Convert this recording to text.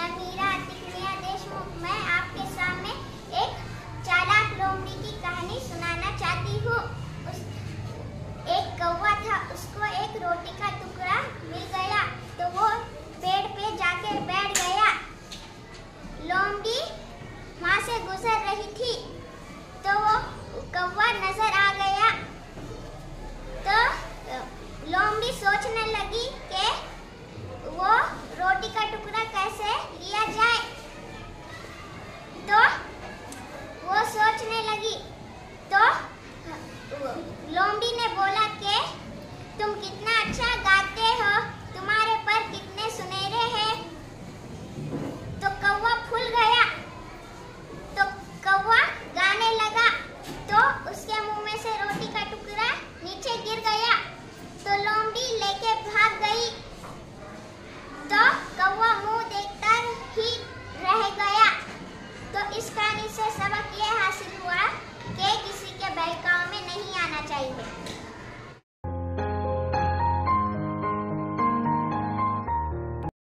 मैं मीरा तिकनिया देशमुख। मैं आपके सामने एक चालाक लोमड़ी की कहानी सुनाना चाहती हूँ। एक कौवा था, उसको एक रोटी का टुकड़ा मिल गया तो वो पेड़ पे जाके बैठ गया। लोमड़ी वहां से गुजर रही थी तो वो कौवा नजर आ गया। तो लोमड़ी सोचने लगी कि वो रोटी का टुकड़ा कैसे लिया जाए। तो वो सोचने लगी तो लोमड़ी ने बोला कि तुम कितना अच्छा गाते हो, तुम्हारे पर कितने सुनहरे हैं। तो कौवा फूल गया। तो कौवा गाने लगा तो उसके मुंह में से रोटी का टुकड़ा नीचे गिर गया। तो लोमड़ी लेके भाग गई। तो कौवा मुंह देखता ही रह गया। तो इस कहानी से सबक ये हासिल हुआ कि किसी के बहकावे में नहीं आना चाहिए।